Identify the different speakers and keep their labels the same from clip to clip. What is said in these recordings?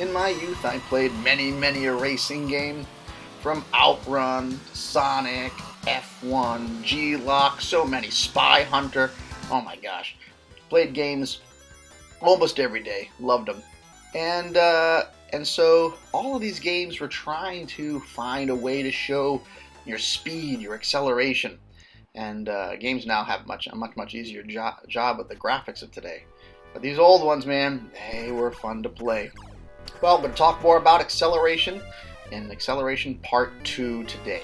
Speaker 1: In my youth, I played many a racing game, from Outrun, Sonic, F1, G-Lock, so many, Spy Hunter. Oh my gosh, played games almost every day. Loved them, and so all of these games were trying to find a way to show your speed, your acceleration, and games now have a much easier job with the graphics of today. But these old ones, man, they were fun to play. Well, we're going to talk more about acceleration in Acceleration Part 2 today.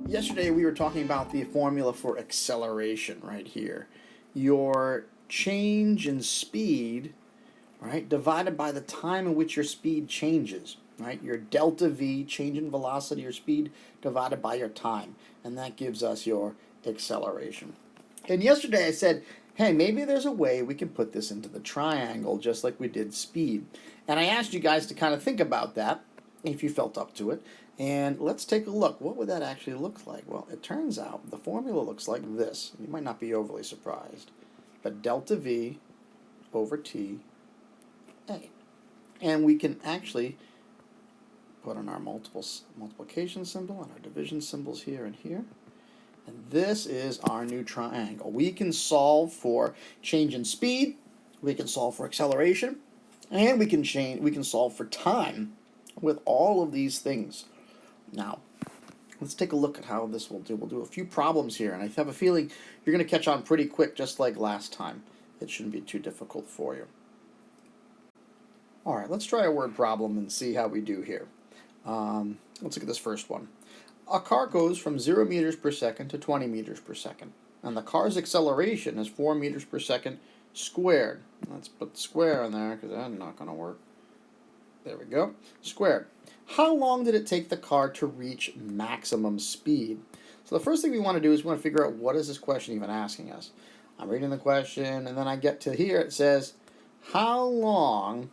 Speaker 1: Yesterday we were talking about the formula for acceleration right here. Your change in speed, right, divided by the time in which your speed changes, right? Your delta V, change in velocity or speed, divided by your time. And that gives us your acceleration. And yesterday I said, hey, maybe there's a way we can put this into the triangle just like we did speed. And I asked you guys to kind of think about that if you felt up to it. And let's take a look. What would that actually look like? Well, it turns out the formula looks like this. You might not be overly surprised. But delta V over T A. And we can actually put in our multiplication symbol and our division symbols here and here. And this is our new triangle. We can solve for change in speed, we can solve for acceleration, and we can solve for time with all of these things. Now, let's take a look at how this will do. We'll do a few problems here, and I have a feeling you're going to catch on pretty quick, just like last time. It shouldn't be too difficult for you. All right, let's try a word problem and see how we do here. Let's look at this first one. A car goes from 0 meters per second to 20 meters per second, and the car's acceleration is 4 meters per second squared. Let's put the square in there because that's not going to work. There we go. Squared. How long did it take the car to reach maximum speed? So the first thing we want to do is we want to figure out what is this question even asking us. I'm reading the question, and then I get to here. It says, how long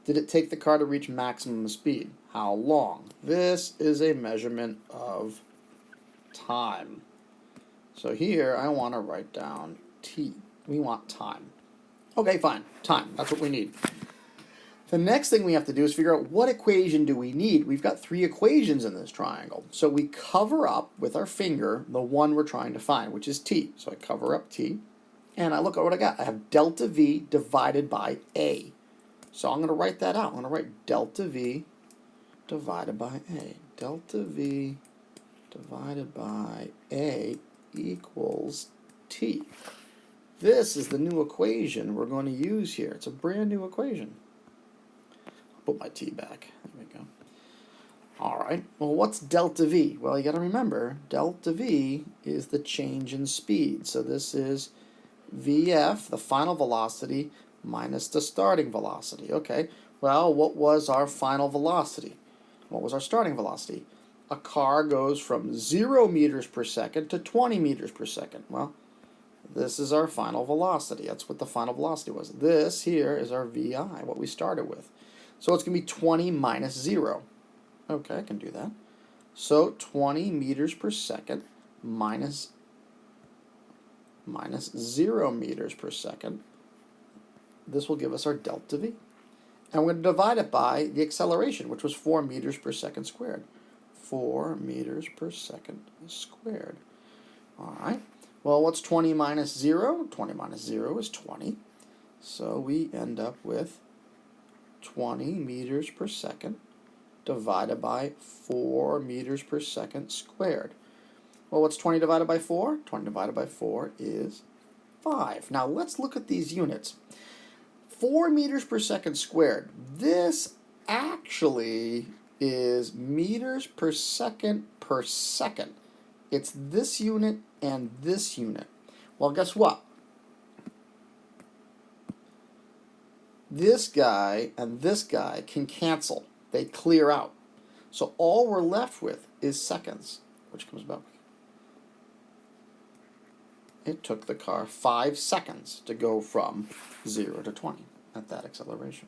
Speaker 1: did it take the car to reach maximum speed? How long? This is a measurement of time. So here I want to write down T. We want time. Okay, fine. Time. That's what we need. The next thing we have to do is figure out what equation do we need. We've got 3 equations in this triangle. So we cover up with our finger the one we're trying to find, which is T. So I cover up T, and I look at what I got. I have delta V divided by A. So I'm going to write that out. I'm going to write delta V divided by A. Delta V divided by A equals T. This is the new equation we're going to use here. It's a brand new equation. I'll put my T back. There we go. All right. Well, what's delta V? Well, you got to remember, delta V is the change in speed. So this is VF, the final velocity, minus the starting velocity. Okay, well, what was our final velocity? What was our starting velocity? A car goes from 0 meters per second to 20 meters per second. Well, this is our final velocity. That's what the final velocity was. This here is our VI, what we started with. So it's going to be 20 minus 0. Okay, I can do that. So 20 meters per second minus 0 meters per second. This will give us our delta V. And we're going to divide it by the acceleration, which was 4 meters per second squared. 4 meters per second squared. All right. Well, what's 20 minus 0? 20 minus 0 is 20. So we end up with 20 meters per second divided by 4 meters per second squared. Well, what's 20 divided by 4? 20 divided by 4 is 5. Now, let's look at these units. 4 meters per second squared. This actually is meters per second per second. It's this unit and this unit. Well, guess what? This guy and this guy can cancel. They clear out. So all we're left with is seconds, which comes back. it took the car 5 seconds to go from 0 to 20 at that acceleration.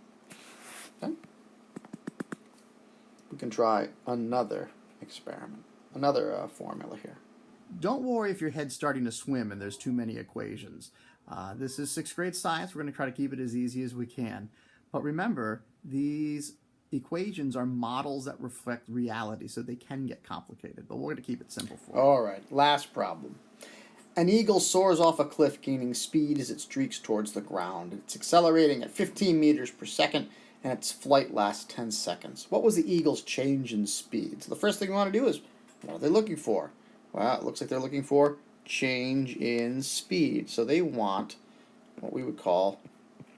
Speaker 1: Okay? We can try another experiment, another formula here. Don't worry if your head's starting to swim and there's too many equations. This is 6th grade science. We're going to try to keep it as easy as we can. But remember, these equations are models that reflect reality, so they can get complicated. But we're going to keep it simple for you. All right, last problem. An eagle soars off a cliff, gaining speed as it streaks towards the ground. It's accelerating at 15 meters per second, and its flight lasts 10 seconds. What was the eagle's change in speed? So the first thing we want to do is, what are they looking for? Well, it looks like they're looking for change in speed. So they want what we would call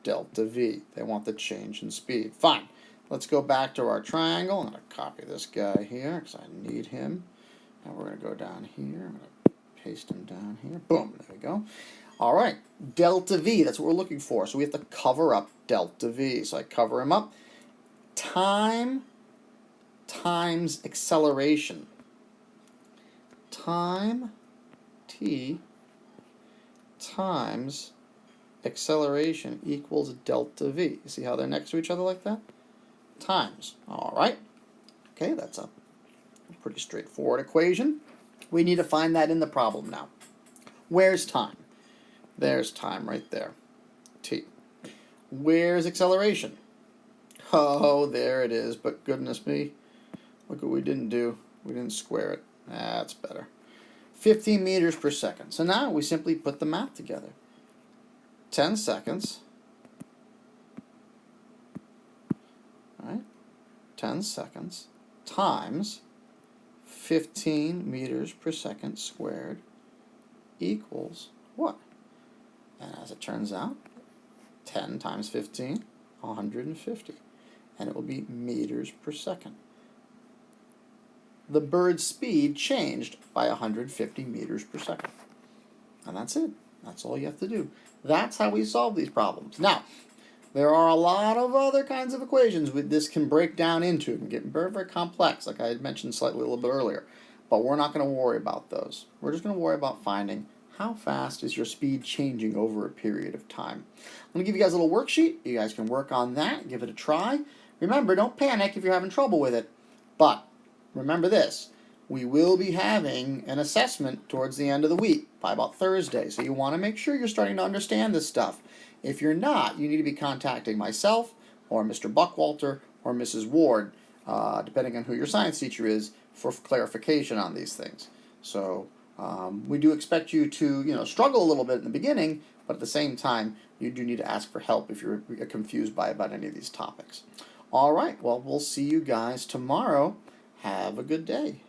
Speaker 1: delta V. They want the change in speed. Fine. Let's go back to our triangle. I'm going to copy this guy here because I need him. And we're going to go down here. I'm going to paste him down here. Boom. There we go. All right. Delta V. That's what we're looking for. So we have to cover up delta V. So I cover him up. Time times acceleration. Time t times acceleration equals delta V. You see how they're next to each other like that? Times. All right. Okay, that's a pretty straightforward equation. We need to find that in the problem now. Where's time? There's time right there. T. Where's acceleration? Oh, there it is. But goodness me, look what we didn't do. We didn't square it. That's better. 15 meters per second. So now we simply put the math together. 10 seconds. All right? 10 seconds times 15 meters per second squared equals what? And as it turns out, 10 times 15, 150. And it will be meters per second. The bird's speed changed by 150 meters per second. And that's it. That's all you have to do. That's how we solve these problems. Now, there are a lot of other kinds of equations this can break down into. It can get very, very complex, like I had mentioned slightly a little bit earlier. But we're not going to worry about those. We're just going to worry about finding how fast is your speed changing over a period of time. I'm going to give you guys a little worksheet. You guys can work on that. Give it a try. Remember, don't panic if you're having trouble with it. But remember this. We will be having an assessment towards the end of the week by about Thursday. So you want to make sure you're starting to understand this stuff. If you're not, you need to be contacting myself or Mr. Buckwalter or Mrs. Ward, depending on who your science teacher is, for clarification on these things. So we do expect you to, struggle a little bit in the beginning, but at the same time, you do need to ask for help if you're confused about any of these topics. All right, well, we'll see you guys tomorrow. Have a good day.